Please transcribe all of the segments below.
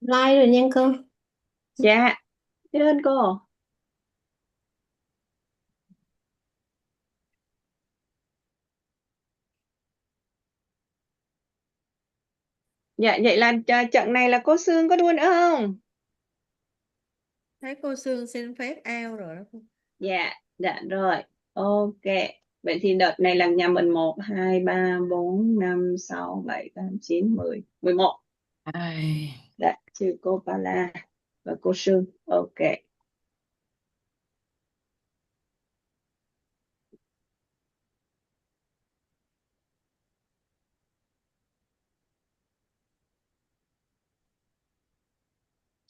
Like rồi nha cô. Dạ, biết ơn cô. Dạ, vậy là trận này là cô Sương có đua nữa không? Thấy cô Sương xin phép out rồi đó. Dạ, dạ rồi. Ok. Vậy thì đợt này là nhà mình 1, 2, 3, 4, 5, 6, 7, 8, 9, 10, 11. Ai, Dạ, trừ cô Pala và cô Sương. Ok.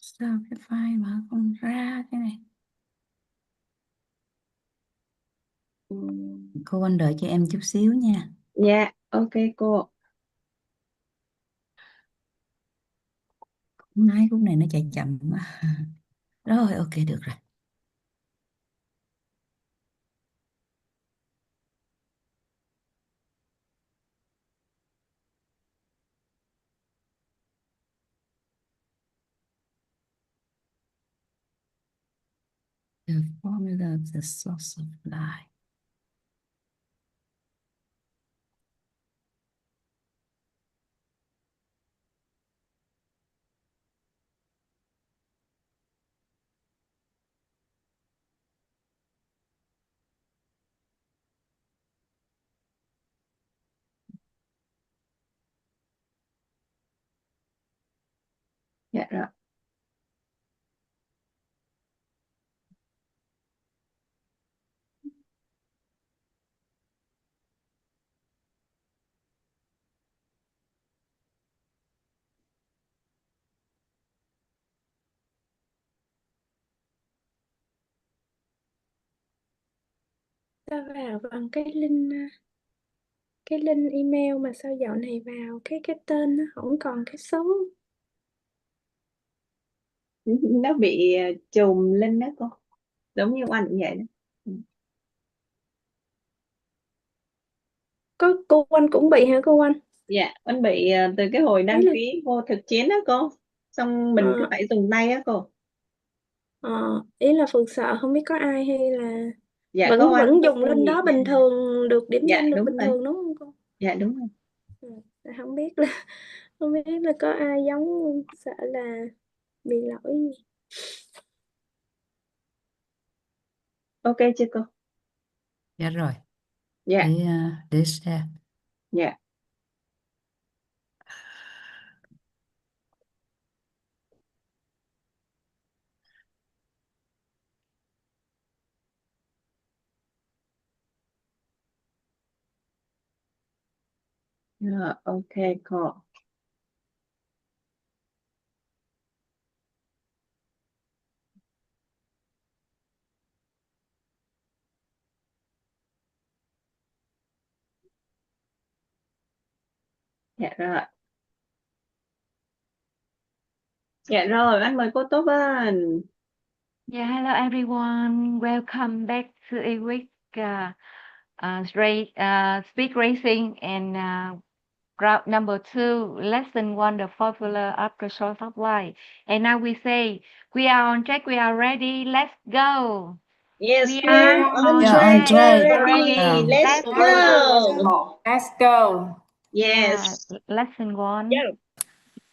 sao cái file mà không ra cái này? Cô anh đợi cho em chút xíu nha. Dạ, ok cô. Máy lúc này nó chạy chậm quá. Rồi, ok, được rồi. The formula of the source of light. Dạ rồi. Ta vào bằng cái link email mà sao dạo này vào cái tên nó không còn cái số. Nó bị trùng lên đó cô. Giống như anh cũng vậy đó. Có cô Anh cũng bị hả cô Anh? Dạ, anh bị từ cái hồi Đấy đăng là ký vô thực chiến đó cô. Xong mình cứ ờ, phải dùng tay á cô. ý là Phượng sợ không biết có ai hay là Dạ có vẫn anh vẫn có dùng cô link nhị. đó bình thường, được điểm Dạ danh được đúng bình rồi. thường đúng không cô? Dạ đúng rồi. Không biết là không biết là có ai giống, sợ là bị lỗi gì. Ok chưa cô? Dạ rồi. Dạ. Để share. Dạ. Rồi, ok cô. Dạ rồi. Dạ rồi, anh mời cô Tố Vân. Yeah, hello everyone. Welcome back to E-Wit Speed Racing and route number 2, lesson 1, the formula after short stop line. And now we say, we are on track, we are ready, let's go. Yes, We we are are on on Yeah, on track. We track, are track. ready. Let's let's go. go. Let's go. Yeah, Yes. lesson 1, Yeah.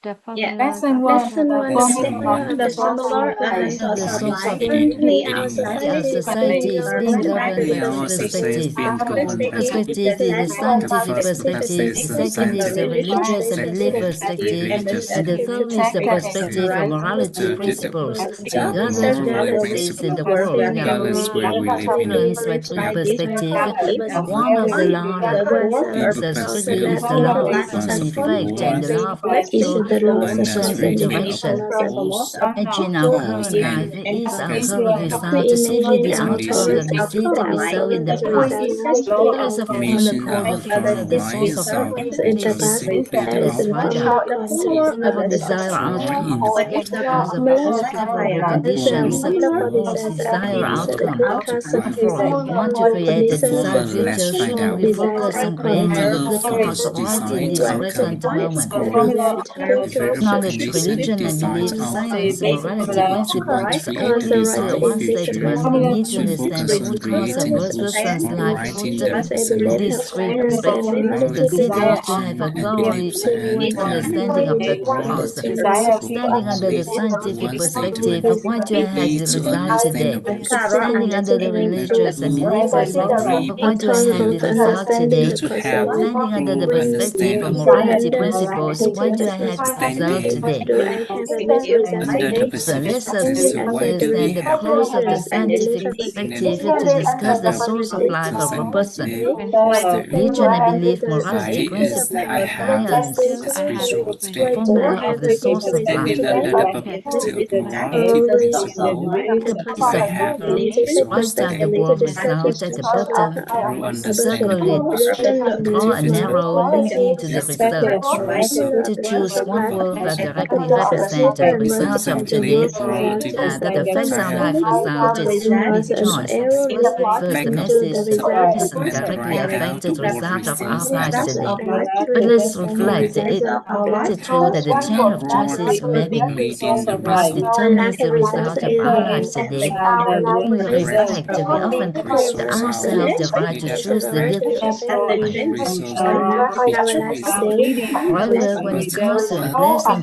the Yeah. formulas Lesson of one, the Lesson the 1, the Lesson formula formula of one, of the the the short source stop of formula of the light. line. The source of source of light. Currently, our Currently, our society our is being society is being governed by governed the currently by two our society is perspective. being perspectives. The first governed by First perspective two is perspective the is the national The scientific first perspective. is The the perspective, second and the is the scientific religious religious and perspective, belief perspective, the perspective. and the religious And the perspective third is is the the perspective of morality principles principles. of the God, Regardless of regardless moral whether of it is in the principle, world, regardless where we live in. influenced by three perspectives. One of the law is People absolutely is perceive the law of one cause and effect, and the was law of is actual the laws one of of action actual interaction. cause, Imagine our cause current and life is our current consequence. result, simply Imagine the our outgrowth Condition. of current the seed that we sow in the as a past. result There is a formula Imagine called the our formula of current the source of lives are in the light. past. simply the There is Let's a write formula out outcome causes our desired for outcomes. input. All favorable conditions or desired outcome. Therefore, if we want to create a Therefore, desired let's future, find we out focus on what creating a are good those quality in desired this outcome. present moment. the event knowledge, religion and belief, science, morality, principles, all lead to one statement. We need to understand the root cause of a person's life. These three perspectives consider to have a thoroughly understanding of the cause. Standing under the scientific perspective, why do I have the result today? Standing under the religious and belief perspective, why do I have the result today? Standing under the perspective of morality principles, why do I have the result today? So let's understand the cause of the scientific perspective to discuss the source of life of a person. Religion and belief, morality, principle, science, formula of the source of life. Write out the word result at the bottom, circle it, draw a arrow leading to the result. To choose one word that directly represents the result of today that affects our life result is truly choice. First, the message isn't directly affected the result of our lives today. But let's reflect. Is it true that the chain of choices we make determines the result of our lives today? When we reflect, we often give ourselves the right to choose the good. However, when it comes to blessing,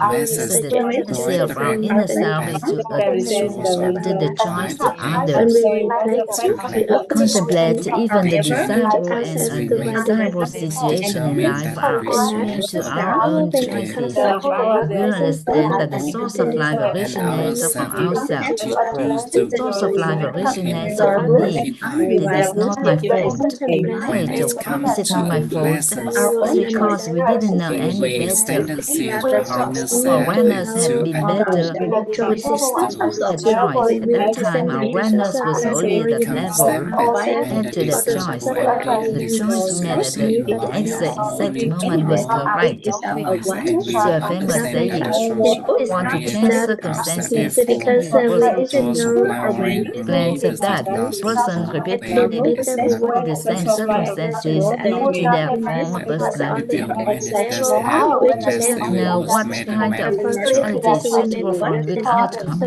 the tendency of our inner self is to attribute the choice to others. Contemplate even the desirable and undesirable situation in life are owing to our own choices. We'll understand that the source of life originates from ourselves. The source of life originates from me. It is not my fault. Wait, why is it not my fault? It's because we didn't know any better. Our awareness had been better. We the choice. At that time, our awareness was only at that level. After the choice we made at the exact moment was correct. So a famous saying, want to change circumstances, plans of that person repeatedly the same circumstances to their former personality. Now, what kind of personality is suitable for a good outcome?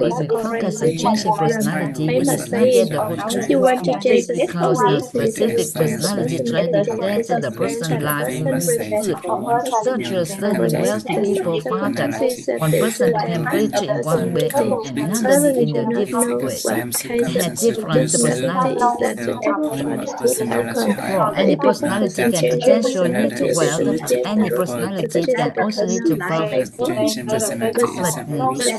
If we focus on changing personality, we should not get the root cause because no specific personality trait dictates the person's life good. Researchers studying wealthy people found that one person became rich in one way and another in a different way. They had different personalities. For any personality can potentially lead to wealth, any personality can also lead to poverty. But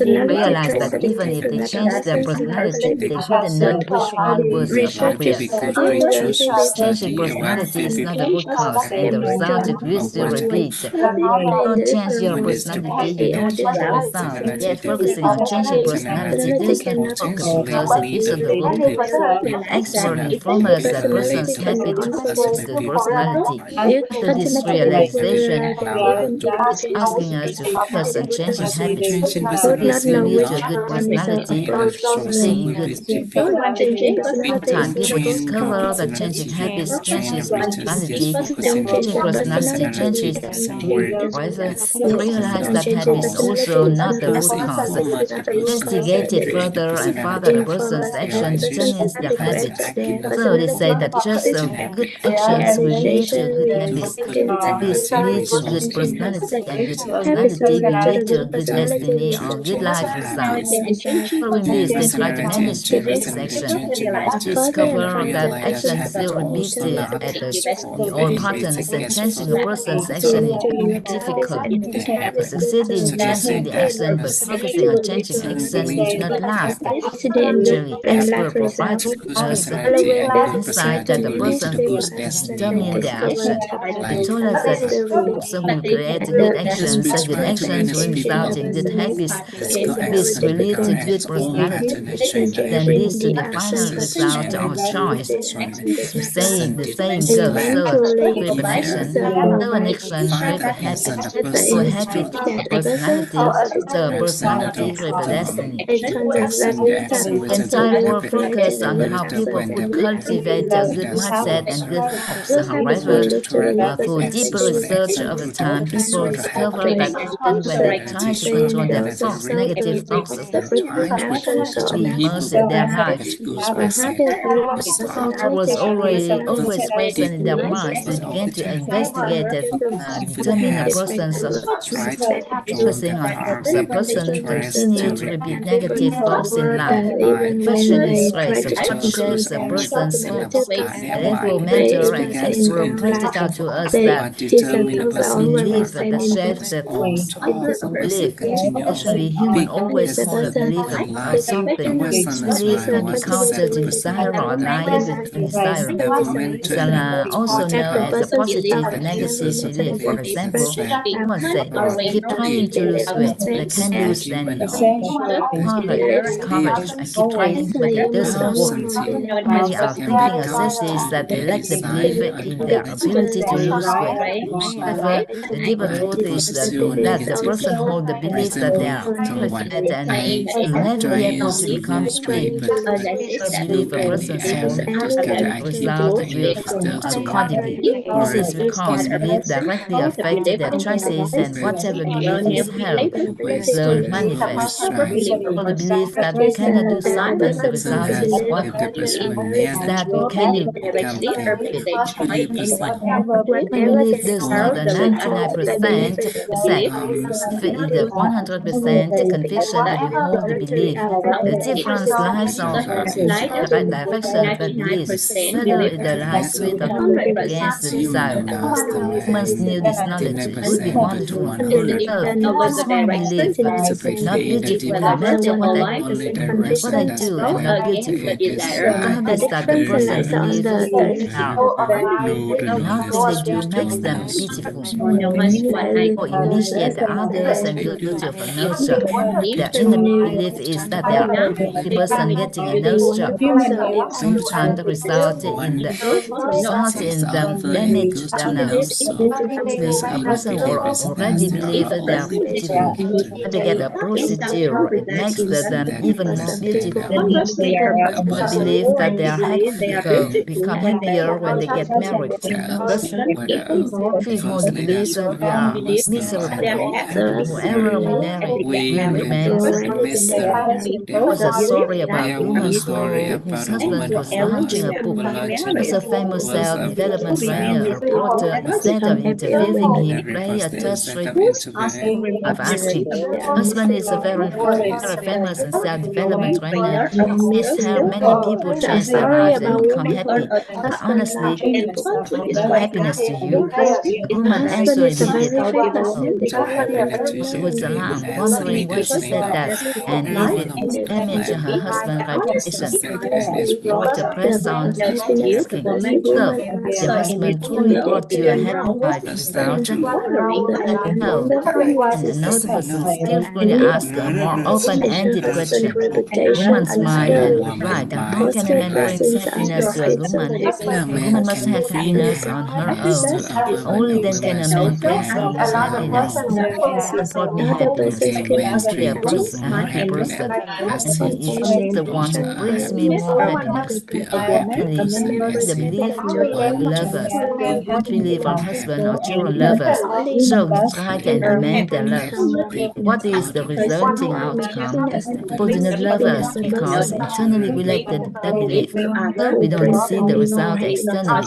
realize that even if they changed their personality, they wouldn't know which one was appropriate. Changing personality is not the root cause, and the result is used to repeat. Don't change your personality, you don't change the result. Yet focusing on changing personality does not work because it isn't the root cause. Experts inform us that persons habit changes the personality. So this realization is asking us to focus on changing habits. This will lead to a good personality, staying in good time. People discover that changing habits changes personality, changing personality changes. However, they realize that habit is also not the root cause. Investigated further and further, a person's action determines their habits. So they say that just good actions will lead to good habits. Habits lead to good personality, and good personality will lead to good destiny or good life results. Following this, they try to manage people's action. Discover that actions still repeat the old patterns, and changing a person's action is difficult. Succeeding in changing the action by focusing on changing action will not last. Actually, expert provides us insight that the person determine the action. They told us that person will create good actions, and good actions will result in good habits. Habits will lead to good personality, then leads to the final result or choice. The saying goes, so a with an action, so an action with a habit, so a habit a personality, so a personality with a destiny. The entire work focuses on how people could cultivate a good mindset and good hopes. However, for deeper research over time, people discover that even when they try to control their thoughts, negative thoughts to be immersed in their life, thought was always present in their minds. They began to investigate and determine a person's focusing on the person continue to repeat negative thoughts in life. The question is raised of what shapes a person's thoughts. And it will mentor and it will point it out to us that belief that shapes the thoughts. Belief. Actually, human always hold a belief of something. Belief can be countered in desire or aligned with desire. These are also known as a positive and negative belief. For example, someone say, keep trying to lose weight, but I can't lose it anymore. Courage. I keep trying, but it doesn't work. Many are thinking associates that they lack the belief in their ability to lose weight. However, the deeper truth is that the person holds the belief that they are fat and will never be able to become thin. The belief a person holds result will accordingly. This is because belief directly affects their choices, and whatever belief is held will manifest. For the belief that we cannot do something, the result is what is that we cannot when belief does not a 99% if it is a 100% conviction that you hold the belief. The difference lies on the right direction of that belief, whether it aligns with or against the desire. Humans knew this knowledge. It would be wonderful. Love, strong belief, not beautiful, no matter what I do, I'm not beautiful. God is that the person believes nothing they do makes them beautiful or initiate others and guilty of a nose job. Their inner belief is that they are the person getting a nose job. Sometimes the result in them damage their nose. A person will already believe they are beautiful. When they get a procedure, it makes them even more beautiful. They believe that they are happy, become happier when they get married. Thus, if we hold the belief that we are miserable, whoever we marry will remain miserable. There was a story about a woman whose husband was launching a book. As a famous self-development trainer or reporter, instead of interviewing him, play a touch-rate of asking, husband is a very famous and self-development trainer. He's helped many people change their lives and become happy. But honestly, happiness to you? The woman answered immediately. It was alarmed, wondering why she said that, and if it damaged her husband's reputation. Reporter pressed on, asking, so, your husband truly brought you a happy life without no. And another person skillfully asked a more open-ended question. The woman smiled and replied, how can a man bring happiness to a woman? A woman must have happiness on her own. Only then can a man bring me happiness. Brought me happiness. Must be a happy person. Is the one who brings me more happiness. The belief love us. What we believe our husband or children love us. So we try and demand their love. What is the resulting outcome? People do not love us because internally we lack that belief. So we don't see the result externally.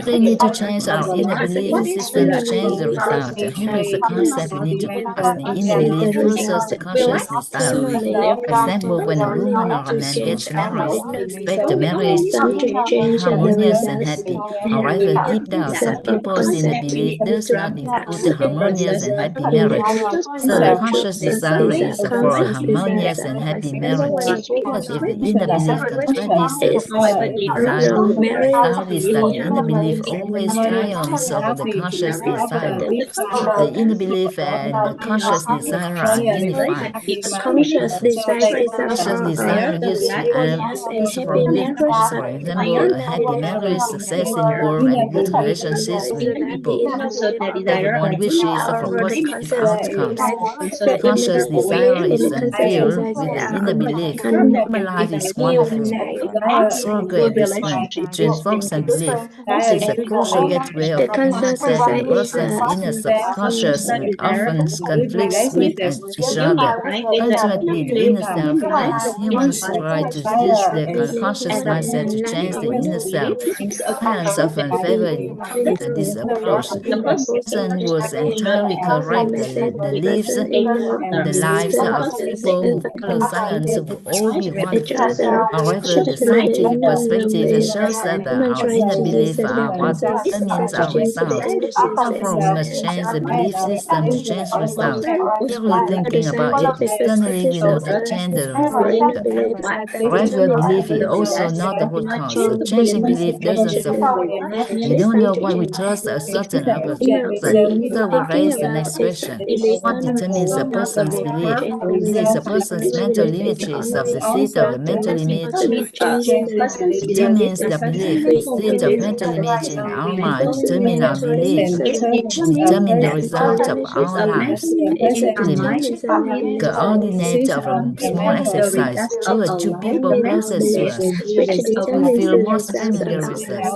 They need to change our inner belief system to change the result. Here is a concept we need to grasp. The inner belief versus the conscious desire. For example, when a woman or a man gets married, they expect the marriage to be harmonious and happy. However, deep down, some people's inner belief does not include a harmonious and happy marriage. So the conscious desire is for a harmonious and happy marriage. But if the inner belief contradicts the desire, the result is that the inner belief always triumphs over the conscious desire. The inner belief and the conscious desire are unified. Conscious desire gives for example, a happy marriage, success in work, and good relationships with people. Everyone wishes for positive outcomes. Conscious desire is unfilled with the inner belief. Human life is wonderful. Struggle between thoughts and belief. This is a crucial gateway of human the person's inner subconscious often conflicts with each other. Ultimately, the inner self wins. Humans try to use their conscious mindset to change the inner self. Science often favors this approach. Gibson was entirely correct. The lives of people who follow science will all be wonderful. However, the scientific perspective shows that our inner beliefs are what determines our results. Therefore, we must change the belief system to change results. Purely thinking about it externally will not change the result. However, belief is also not the root cause. So changing belief doesn't suffice. We don't know why we trust a certain person. So we raise the next question. What determines a person's belief? It is a person's mental images of the seat of the mental image determines the belief. The state of mental image in our mind determines our belief, determine the result of our lives. Image. Coordinate of a small exercise. Two or two people closest to us. We feel most familiar with us.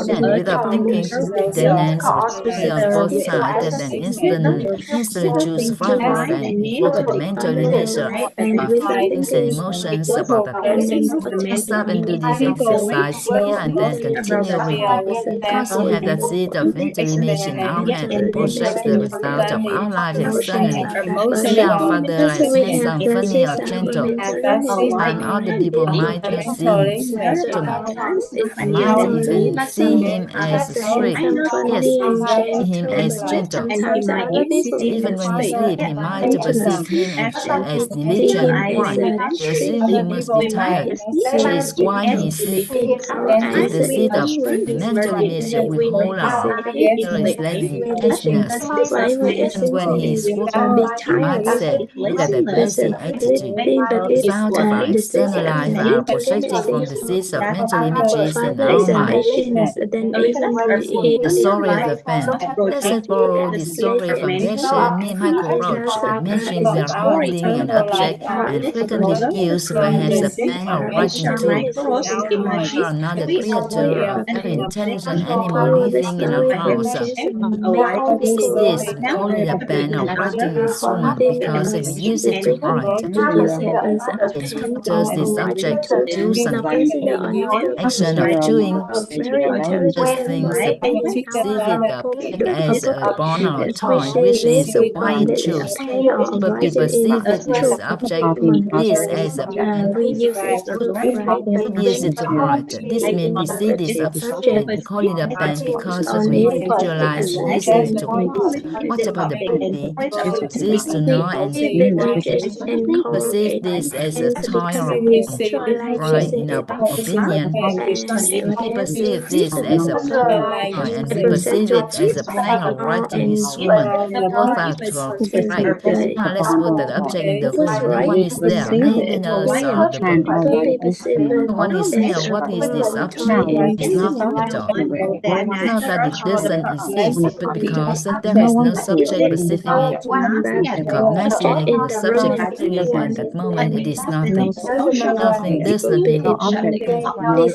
And without thinking, the names would be on both sides and then instantly choose forward and evoke the mental image of feelings and emotions about the person. Stop and do this exercise here and then continue reading. Because we have that seed of mental image in our head, it projects the result of our life externally. See our father as handsome, funny, or gentle. Other people might not see him too much. They might even see him as strict. Yes, see him as gentle. Even when he sleeps, he might perceive him as diligent. Why? They assume he must be tired. She is quiet, he is sleeping. If the seed of mental image we hold our is laziness. And when he is working, he might say, look at that lazy attitude. The result of our external life are projected from the seeds of mental images in our mind. The story of the pen. Let's borrow the story from Geshe near Michael Roach. Imagine we are holding an object and frequently used perhaps a pen or writing tool. Or another creature or very intelligent animal living in our house. We see this, we call it a pen or writing instrument because we use it to write. Encounters this object, choose an action of chewing, just things perceive it as a bone or a toy, which is why it chews. But we perceive it this object is as a pen, use it to write. This means we see this object and call it a pen because we visualize using it to write. What about the body? Exists to know and perceive this as a toy or a bone. Right, in our opinion, we perceive this as a toy and we perceive it as a pen or writing instrument. Both are correct. Now let's put that object in the room. No one is there. Maybe nurse or the body. No one is near. What is this object? It's not at all. Not that it doesn't exist, but because there is no subject perceiving it. Recognizing it, the subject feeling it at that moment, it is nothing. Nothing does not mean it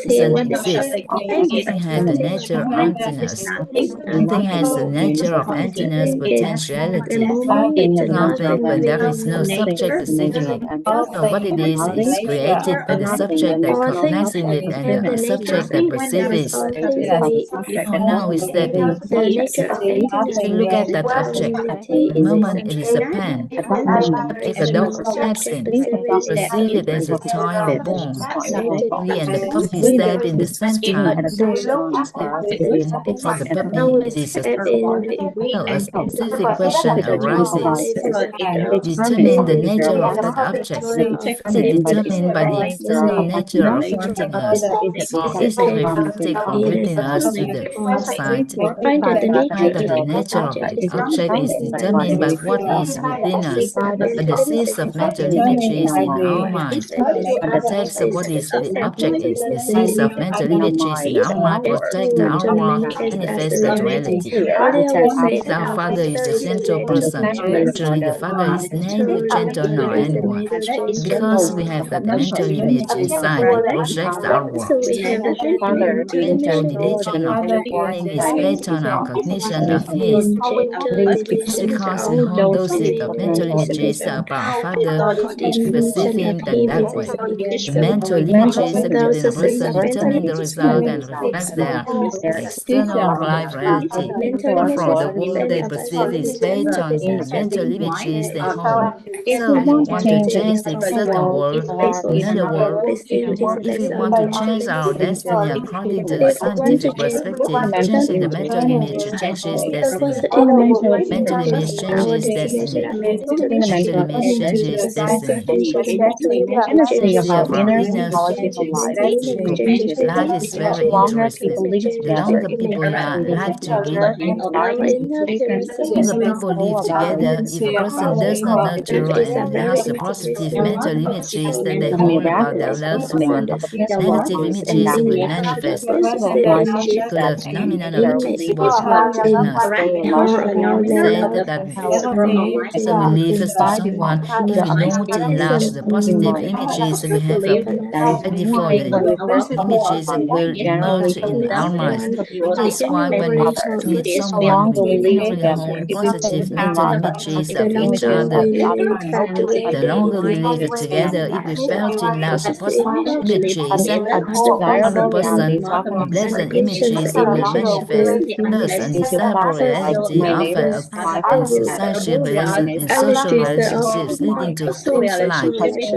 doesn't exist. Something has the nature of emptiness. Something has the nature of emptiness potentiality. Nothing, but there is no subject perceiving it. So what it is created by the subject that cognizing it and the subject that perceives it. Oh, now we step in. We look at that object. The moment it is a pen. If a dog steps in, perceive it as a toy or bone. We and the puppy step in the same time. For the puppy, it is a specific question arises. Determine the nature of that object. Is it determined by the external nature of within us, or is it reflected from within us to the outside? Either the nature of the object is determined by what is within us, but the seeds of mental images in our mind. The text of what is the object is. The seeds of mental images in our mind protect our work, manifest that reality. Our Father is the central person. Actually, the Father is neither gentle nor anyone. Because we have that mental image inside, it projects our work. Mental religion of feeling is based on our cognition of his. It's because we hold those set of mental images about our Father, which we perceive him that way. The mental images within a person determine the result and reflect their external life reality. Therefore, the world they perceive is based on the mental images they hold. So, if we want to change the external world, another world, if we want to change our destiny according to the scientific perspective, changing the mental image changes destiny. Mental image changes destiny. Mental image changes destiny. Energy of our inner life is very interesting. The longer people are alive together, the people live together, if a person does not nurture and last the positive mental images that they hold about their loved one, negative images will manifest. Particular phenomenon of visible happiness said that person will leave us to someone if we know to enlarge the positive images we have ready for the images that will emerge in our minds. That is why when we meet someone, we carefully hold positive mental images of each other. The longer we live together, if we fail to enlarge the positive images of other person, pleasant images will manifest. Thus, undesirable reality often occurs in social relationships, leading to things like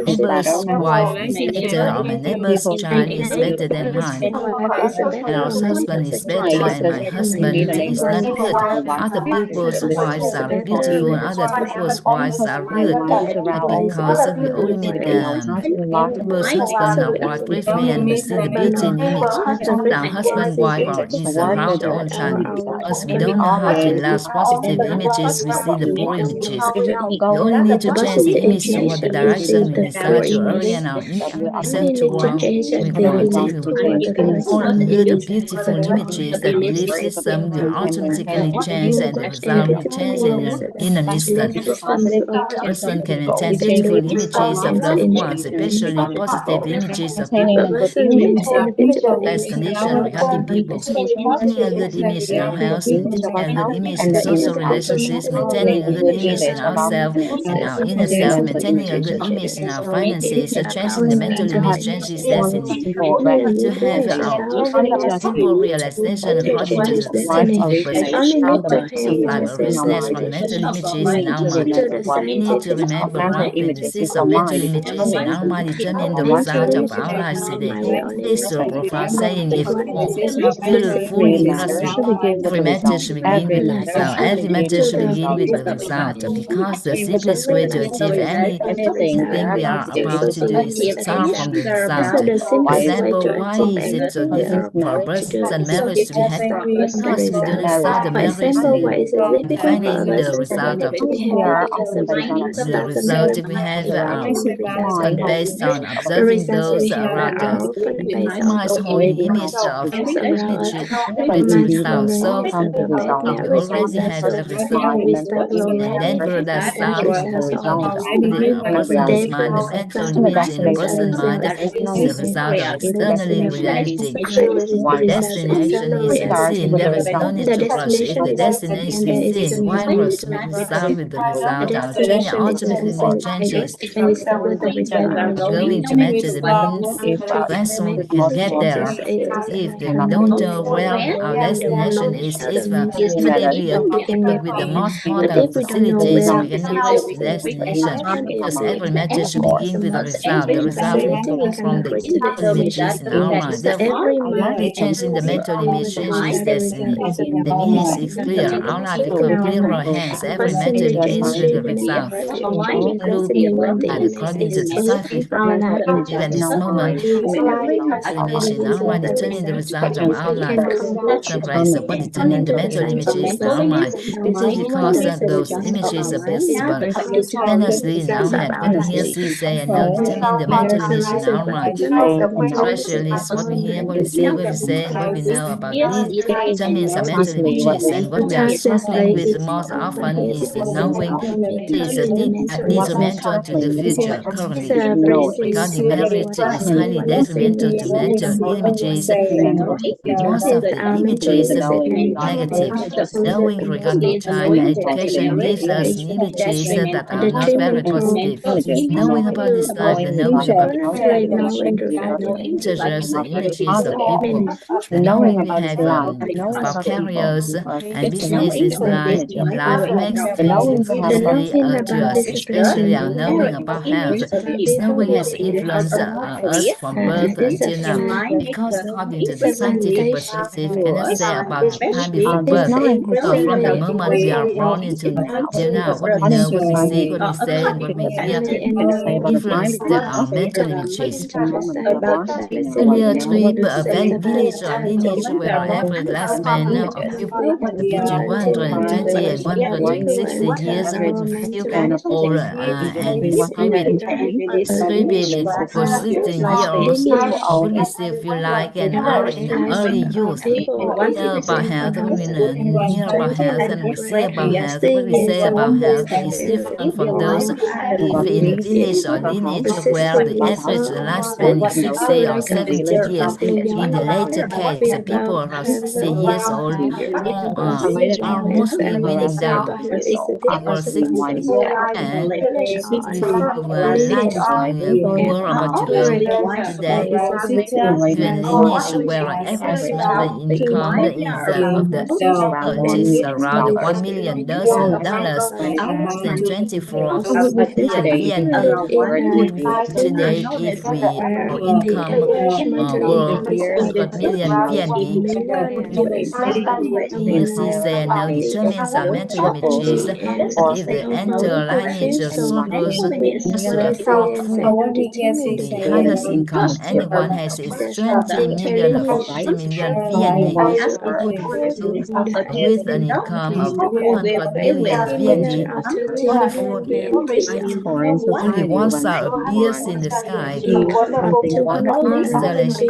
neighbor's wife is better, or my neighbor's child is better than mine, and our husband is better and my husband is not good. Other people's wives are beautiful, other people's wives are good. But because we only meet people's husband or wife briefly and we see the beauty in image, our husband, wife is around all the time. Because we don't know how to enlarge positive images, we see the poor images. We only need to change the image toward the direction we desire to orient our self toward. We all good and beautiful images that belief system will automatically change, and the result will change in an instant. A person can maintain beautiful images of loved ones, especially positive images of people. Best condition regarding people. Maintaining a good image in our house, maintaining a good image in social relationships, maintaining a good image in ourselves and our inner self, maintaining a good image in our finances, changing the mental image changes destiny. To have our simple realization according to the scientific perspective of life, a business from the mental images in our mind. We need to remember rightly the seeds of mental images in our mind determine the result of our lives today. This is a profound saying. If feel fully grasp it, every matter should begin with the result. Every matter should begin with the result, because the simplest way to achieve anything we are about to do is to start from the result. For example, why is it so difficult for a person marriage to be happy? Because we do not start the marriage defining the result of the result we have often based on observing those around us. We must hold the image of image with results. So we already have a result, and then for that start the person's mind, the mental image in the person's mind is the result of external reality. Destination is unseen. There is no need to rush. If the destination is seen, why rush? We start with the result. Our journey ultimately changes. Going to matter the means when soon we can get there. If we don't know where our destination is, even if we are equipped with the most modern facilities, we cannot reach the destination, because every matter should begin with the result. The result will come from the images in our mind. Therefore, only changing the mental image changes destiny. The means is clear. Our life becomes clearer, hence every matter begins with the result. Look at according to the scientific even this moment, image in our mind determine the result of our life. Sunrise what determine the mental images in our mind. Because those images are visible continuously in our head. What we hear, see, say, and know determine the mental image in our mind. Especially what we hear, what we see, what we say, and what we know about these determines our mental images. And what we are struggling with most often is the knowing is detrimental to the future. Currently, regarding marriage is highly detrimental to mental images. Most of the images are negative. Knowing regarding time and education gives us images that are not very positive. Knowing about this life and knowing about the integers images of people. The knowing we have about careers and businesses in life makes things easily to us, especially our knowing about health. This knowing has influenced us from birth until now, because according to the scientific perspective, cannot say about the time before birth. So from the moment we are born until now, what we know, what we see, what we say, and what we hear influence our mental images. Earlier trip, village or lineage where our average lifespan between 120 and 160 years would feel old and described for 16-year-olds would we still feel like and are in the early youth. Know about health, when we hear about health and we see about health, what we say about health is different from those if in the village or lineage where the average lifespan is 60 or 70 years. In the later case, people around 60 years old are mostly winning down. Over 60 and if you like more about to go today, even lineage where average monthly income is of the is around $1 million more than 24 million VND would be today if our income were 100 million VND. Here she said now determines our mental images if the entire lineage struggles just to afford food. The highest income anyone has is 20 million or 40 million VND. With an income of 200 million VND, all the food only one star appears in the sky. A constellation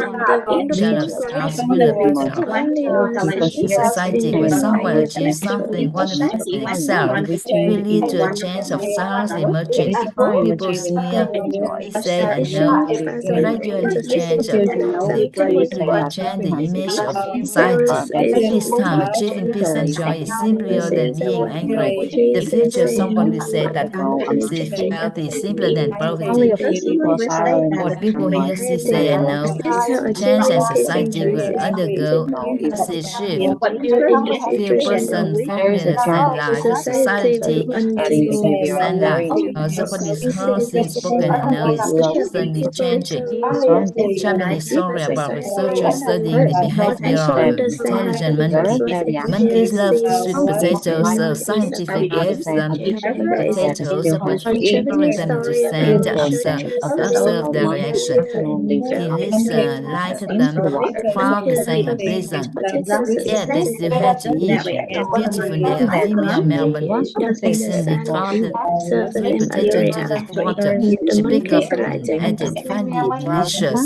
of stars will appear. In society where someone achieves something wonderful and excels, will lead to a change of stars emerging. People hear, say, and know, gradually change the image of society. This time, achieving peace and joy is simpler than being angry. In the future, someone will say that health is simpler than poverty. What people hear, see, say, and know, change and society will undergo a shift. Few persons happiness and life, society and life. Also, what is heard, seen, spoken, and know is constantly changing. Japanese story about researchers studying the behavior of intelligent monkey. Monkeys love sweet potatoes, so scientific gave them potatoes, but encouraged them to stand observe their reaction. He liked them, found the same unpleasant. Yet they still had to eat. Beautiful day, a female Melbourne recently thrown the sweet potato into the water. She picked up and ate it, find it delicious.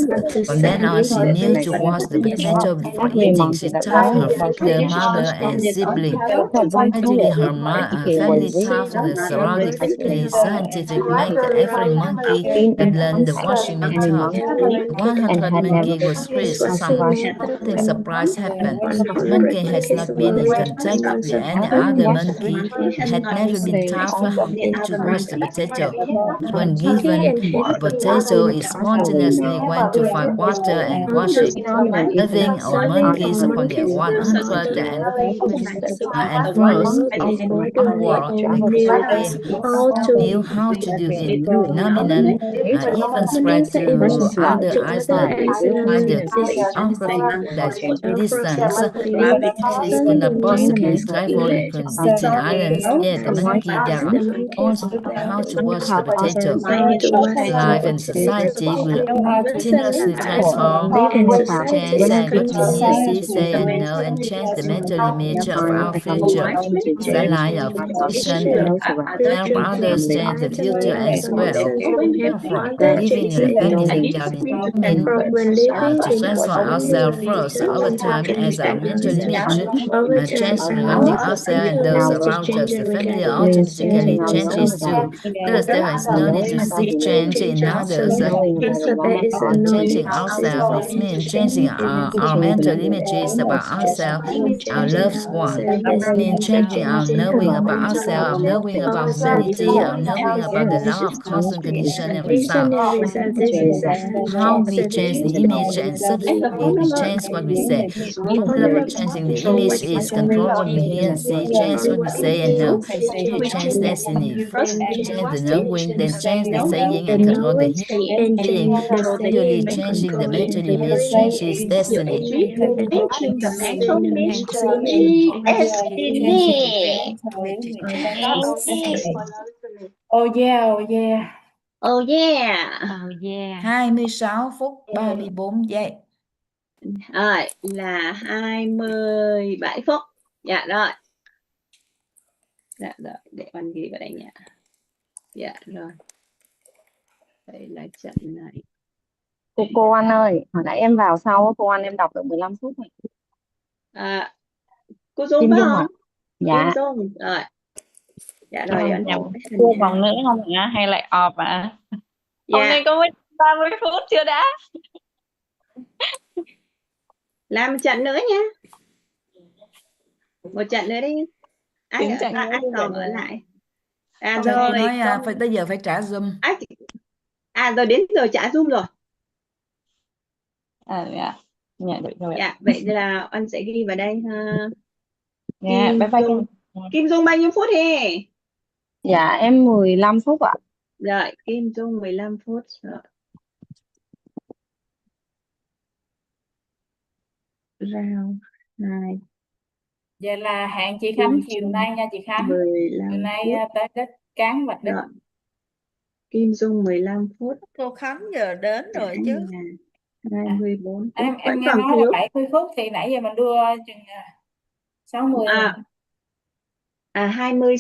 From then on, she knew to wash the potato before eating. She taught her father, mother, and sibling. Gradually, her family taught the surrounding family. Scientific make every monkey have learned the washing method. 100 monkey was raised. Something surprise happened. Monkey has not been in contact with any other monkey and had never been taught how to wash the potato. When given a potato, it spontaneously went to find water and wash it. Living our monkeys upon the 100 and first our world, knew how to do it. Phenomenon even spread to other islands. By the geographic distance, monkeys could not possibly travel between islands. Yet the monkey there also learned how to wash the potato. Life and society will continuously transform, change, and what we hear, see, say, and know, and change the mental image of our future. The line of vision help others change the future as well. Therefore, living in a pandemic are determined to transform ourselves first over time as our mental image change regarding ourselves and those around us. The family automatically changes too. Thus, there is no need to seek change in others. Changing ourselves, this means changing our mental images about ourselves, our loved one. This means changing our knowing about ourselves, our knowing about humanity, our knowing about the law of cause and condition and result. This is How we change the image and subsequently we change what we say. Formula for changing the image is control what we hear and see, change what we say and know. First we change destiny. First we change the knowing, then change the saying and control the hearing. Gradually changing the mental image changes destiny. Oh yeah, oh yeah. Oh yeah. Oh yeah. 26 phút 34 giây. Rồi, là 27 phút. Dạ rồi. Dạ rồi, để con ghi vào đây nha. Dạ rồi. Đây là trận này. Cô Anh ơi, hồi nãy em vào sau cô Anh em đọc được 15 phút rồi. Cô Dung Kim phải Dung không? ạ. Dạ. Kim Dung. Rồi. Dạ rồi, anh Cô còn nữa không ạ? Hay lại off ạ? Dạ. Hôm nay có mới 30 phút chưa đã? Làm một trận nữa nha. Một trận nữa đi. Ai còn ở lại? Rồi nói phải tới giờ phải trả Zoom. Rồi đến giờ trả Zoom rồi. Dạ. Dạ được rồi. Dạ, vậy là anh sẽ ghi vào đây ha. Dạ, bye bye. Kim Dung bao nhiêu phút he? Dạ em 15 phút ạ. Rồi, Kim Dung 15 phút rồi. Round 2. Vậy là hẹn chị Khánh chiều nay nha chị Khánh. 15 chiều nay phút. tới đích cán vạch đích. Rồi. Kim Dung 15 phút. Cô Khánh giờ đến rồi chứ. 24 phút. Em nghe nói là 70 phút thì nãy giờ mình đưa chừng 60 20